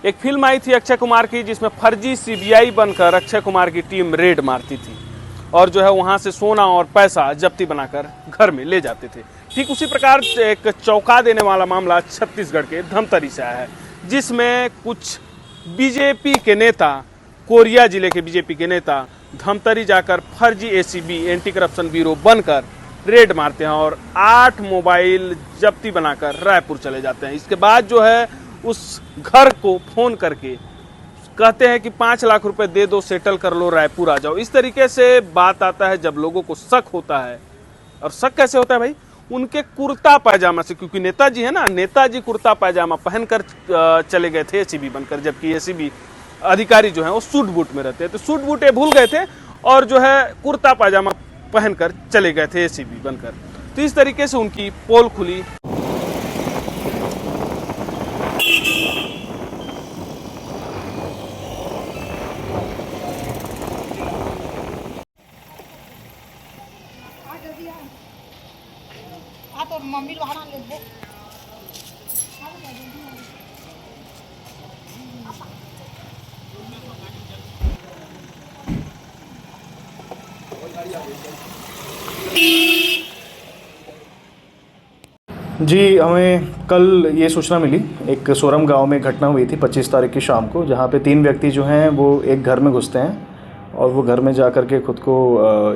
एक फिल्म आई थी अक्षय कुमार की जिसमें फर्जी सीबीआई बनकर अक्षय कुमार की टीम रेड मारती थी और जो है वहां से सोना और पैसा जब्ती बनाकर घर में ले जाते थे। ठीक उसी प्रकार एक चौंका देने वाला मामला छत्तीसगढ़ के धमतरी से आया है, जिसमें कुछ बीजेपी के नेता, कोरिया जिले के बीजेपी के नेता धमतरी जाकर फर्जी एसीबी एंटी करप्शन ब्यूरो बनकर रेड मारते हैं और 8 मोबाइल जब्ती बनाकर रायपुर चले जाते हैं। इसके बाद जो है उस घर को फोन करके कहते हैं कि 5 लाख रुपए दे दो, सेटल कर लो, रायपुर आ जाओ। इस तरीके से बात आता है जब लोगों को शक होता है। और शक कैसे होता है भाई? उनके कुर्ता पैजामा से, क्योंकि नेताजी है ना, नेताजी कुर्ता पैजामा पहनकर चले गए थे एसीबी बनकर, जबकि एसीबी अधिकारी जो है वो सूट बूट में रहते हैं। तो सूट बूट ये भूल गए थे और जो है कुर्ता पैजामा पहनकर चले गए थे एसीबी बनकर। तो इस तरीके से उनकी पोल खुली। तो मम्मी लोहाना ले दो। जी, हमें कल ये सूचना मिली, एक सोरम गांव में घटना हुई थी 25 तारीख की शाम को, जहां पे 3 व्यक्ति जो हैं वो एक घर में घुसते हैं और वो घर में जा कर के खुद को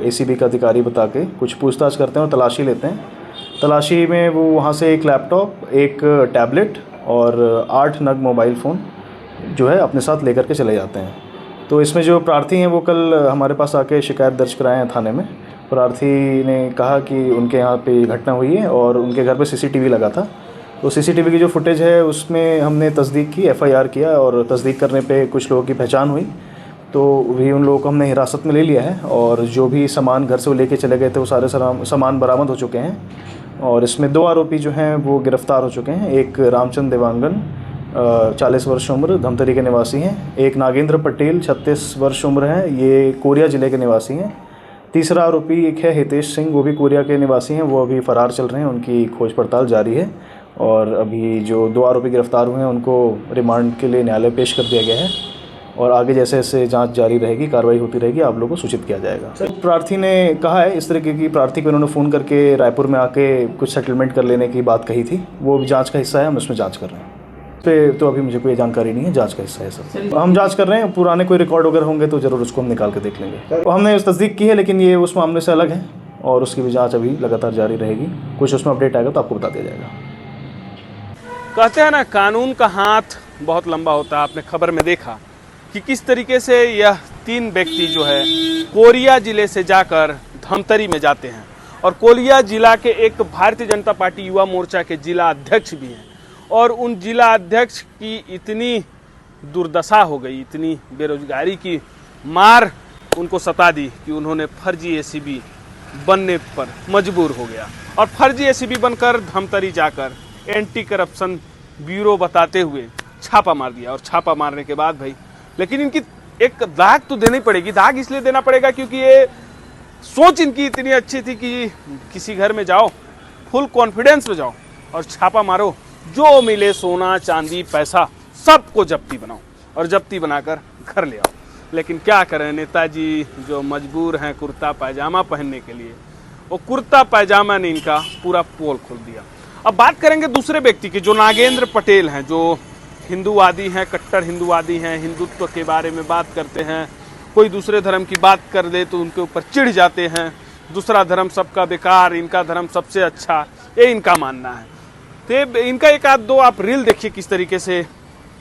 एसीबी का अधिकारी बता के कुछ पूछताछ करते हैं और तलाशी लेते हैं। तलाशी में वो वहाँ से एक लैपटॉप, एक टैबलेट और 8 नग मोबाइल फ़ोन जो है अपने साथ लेकर के चले जाते हैं। तो इसमें जो प्रार्थी हैं वो कल हमारे पास आके शिकायत दर्ज कराए हैं थाने में। प्रार्थी ने कहा कि उनके यहाँ पे घटना हुई है और उनके घर पे सीसीटीवी लगा था। तो सीसीटीवी की जो फुटेज है उसमें हमने तस्दीक की, एफआईआर किया और तस्दीक करने पे कुछ लोगों की पहचान हुई। तो भी उन लोगों को हमने हिरासत में ले लिया है और जो भी सामान घर से वो लेके चले गए थे वो सारे सामान बरामद हो चुके हैं। और इसमें 2 आरोपी जो हैं वो गिरफ़्तार हो चुके हैं। एक रामचंद्र देवांगन 40 वर्ष उम्र, धमतरी के निवासी हैं। एक नागेंद्र पटेल 36 वर्ष उम्र है, ये कोरिया ज़िले के निवासी हैं। तीसरा आरोपी एक है हितेश सिंह, वो भी कोरिया के निवासी हैं, वो अभी फ़रार चल रहे हैं, उनकी खोज पड़ताल जारी है। और अभी जो 2 आरोपी गिरफ़्तार हुए हैं उनको रिमांड के लिए न्यायालय पेश कर दिया गया है और आगे जैसे जैसे जांच जारी रहेगी, कार्रवाई होती रहेगी, आप लोगों को सूचित किया जाएगा। सर, प्रार्थी ने कहा है इस तरीके की, प्रार्थी को उन्होंने फ़ोन करके रायपुर में आके कुछ सेटलमेंट कर लेने की बात कही थी। वो भी जांच का हिस्सा है, हम उसमें जांच कर रहे हैं। पे तो अभी मुझे कोई जानकारी नहीं है, जांच का हिस्सा है सर। हम जांच कर रहे हैं, पुराने कोई रिकॉर्ड वगैरह होंगे तो ज़रूर उसको हम निकाल के देख लेंगे। तो हमने उस तस्दीक की है, लेकिन ये उस मामले से अलग है और उसकी भी जाँच अभी लगातार जारी रहेगी। कुछ उसमें अपडेट आएगा तो आपको बता दिया जाएगा। कहते हैं ना, कानून का हाथ बहुत लंबा होता है। आपने खबर में देखा कि किस तरीके से यह 3 व्यक्ति जो है कोरिया जिले से जाकर धमतरी में जाते हैं और कोरिया जिला के एक भारतीय जनता पार्टी युवा मोर्चा के जिला अध्यक्ष भी हैं। और उन जिला अध्यक्ष की इतनी दुर्दशा हो गई, इतनी बेरोजगारी की मार उनको सता दी कि उन्होंने फर्जी एसीबी बनने पर मजबूर हो गया और फर्जी एसीबी बनकर धमतरी जाकर एंटी करप्शन ब्यूरो बताते हुए छापा मार दिया। और छापा मारने के बाद भाई, लेकिन इनकी एक दाग तो देनी पड़ेगी। दाग इसलिए देना पड़ेगा क्योंकि ये सोच इनकी इतनी अच्छी थी कि किसी घर में जाओ, फुल कॉन्फिडेंस में जाओ और छापा मारो, जो मिले सोना चांदी पैसा सबको जब्ती बनाओ और जब्ती बनाकर घर ले आओ। लेकिन क्या करें, नेताजी जो मजबूर हैं कुर्ता पैजामा पहनने के लिए, वो कुर्ता पैजामा ने इनका पूरा पोल खोल दिया। अब बात करेंगे दूसरे व्यक्ति की, जो नागेंद्र पटेल हैं, जो हिंदूवादी हैं, कट्टर हिंदूवादी हैं, हिंदुत्व के बारे में बात करते हैं। कोई दूसरे धर्म की बात कर दे तो उनके ऊपर चिढ़ जाते हैं। दूसरा धर्म सबका बेकार, इनका धर्म सबसे अच्छा, ये इनका मानना है। तो इनका 1-2 आप रील देखिए किस तरीके से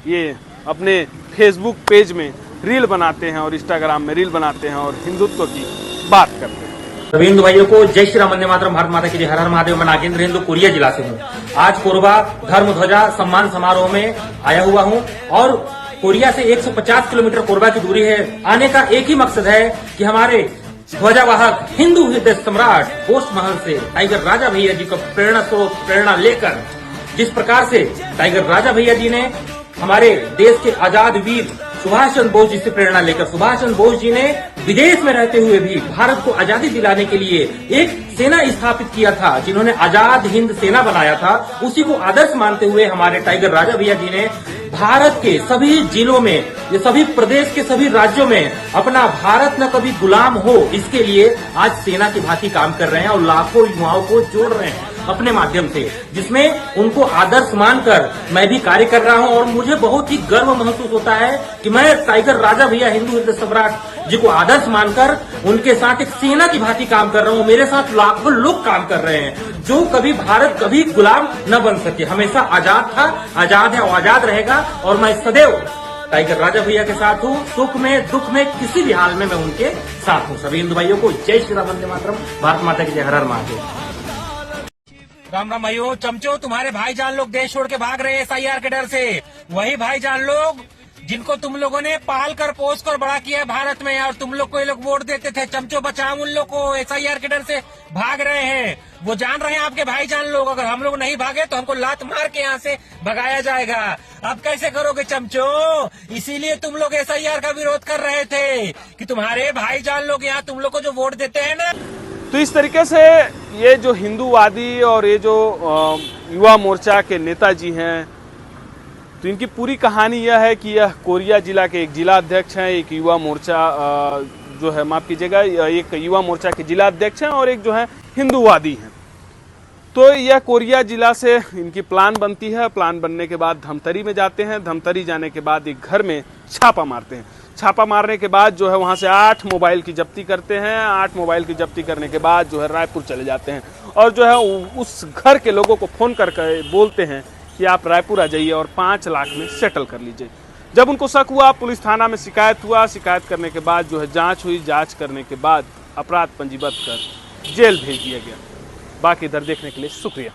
ये अपने फेसबुक पेज में रील बनाते हैं और इंस्टाग्राम में रील बनाते हैं और हिंदुत्व की बात करते हैं। सभी हिंदू भाइयों को जय श्री राम, वंदे मातरम, भारत माता की जय, हर हर महादेव। मैं नागेंद्र हिंदू कोरिया जिला से हूँ। आज कोरबा धर्म ध्वजा सम्मान समारोह में आया हुआ हूँ और कोरिया से 150 किलोमीटर कोरबा की दूरी है। आने का एक ही मकसद है कि हमारे ध्वजावाहक हिंदू हृदय सम्राट पोस्ट महल से टाइगर राजा भैया जी को प्रेरणा स्रोत, प्रेरणा लेकर, जिस प्रकार से टाइगर राजा भैया जी ने हमारे देश के आजाद वीर सुभाष चंद्र बोस जी से प्रेरणा लेकर, सुभाष चंद्र बोस जी ने विदेश में रहते हुए भी भारत को आजादी दिलाने के लिए एक सेना स्थापित किया था, जिन्होंने आजाद हिंद सेना बनाया था, उसी को आदर्श मानते हुए हमारे टाइगर राजा भैया जी ने भारत के सभी जिलों में, ये सभी प्रदेश के सभी राज्यों में अपना भारत न कभी गुलाम हो, इसके लिए आज सेना की भांति काम कर रहे हैं और लाखों युवाओं को जोड़ रहे हैं अपने माध्यम से, जिसमें उनको आदर्श मानकर मैं भी कार्य कर रहा हूं। और मुझे बहुत ही गर्व महसूस होता है कि मैं टाइगर राजा भैया हिंदू हृदय सम्राट जी को आदर्श मानकर उनके साथ एक सेना की भांति काम कर रहा हूं। मेरे साथ लाखों लोग काम कर रहे हैं जो कभी भारत कभी गुलाम न बन सके, हमेशा आजाद था, आजाद है और आजाद रहेगा। और मैं सदैव टाइगर राजा भैया के साथ हूँ, सुख में दुख में किसी भी हाल में मैं उनके साथ हूँ। सभी हिंदू भाइयों को जय श्री राम, वंदे मातरम, भारत माता की जय, हर हर महादेव। राम राम भाइयों, चमचो तुम्हारे भाईजान लोग देश छोड़ के भाग रहे हैं SIR के डर से। वही भाईजान लोग जिनको तुम लोगों ने पाल कर पोस कर बड़ा किया है भारत में, और तुम लोग को ये लोग वोट देते थे, चमचो बचाओ उन लोग को, SIR के डर से भाग रहे हैं। वो जान रहे हैं आपके भाईजान लोग, अगर हम लोग नहीं भागे तो हमको लात मार के यहाँ से भगाया जाएगा। अब कैसे करोगे चमचो? इसीलिए तुम लोग SIR का विरोध कर रहे थे कि तुम्हारे भाईजान लोग यहाँ तुम लोग को जो वोट देते हैं ना। तो इस तरीके से ये जो हिंदूवादी और ये जो युवा मोर्चा के नेताजी हैं, तो इनकी पूरी कहानी यह है कि यह कोरिया जिला के एक जिला अध्यक्ष हैं, एक युवा मोर्चा जो है, माफ कीजिएगा, एक युवा मोर्चा के जिला अध्यक्ष हैं और एक जो है हिंदूवादी हैं। तो यह कोरिया जिला से इनकी प्लान बनती है। प्लान बनने के बाद धमतरी में जाते हैं। धमतरी जाने के बाद एक घर में छापा मारते हैं। छापा मारने के बाद जो है वहां से 8 मोबाइल की जब्ती करते हैं। 8 मोबाइल की जब्ती करने के बाद जो है रायपुर चले जाते हैं और जो है उस घर के लोगों को फोन करके बोलते हैं कि आप रायपुर आ जाइए और 5 लाख में सेटल कर लीजिए। जब उनको शक हुआ, पुलिस थाना में शिकायत हुआ। शिकायत करने के बाद जो है जांच हुई। जांच करने के बाद अपराध पंजीबद्ध कर जेल भेज दिया गया। बाकी इधर देखने के लिए शुक्रिया।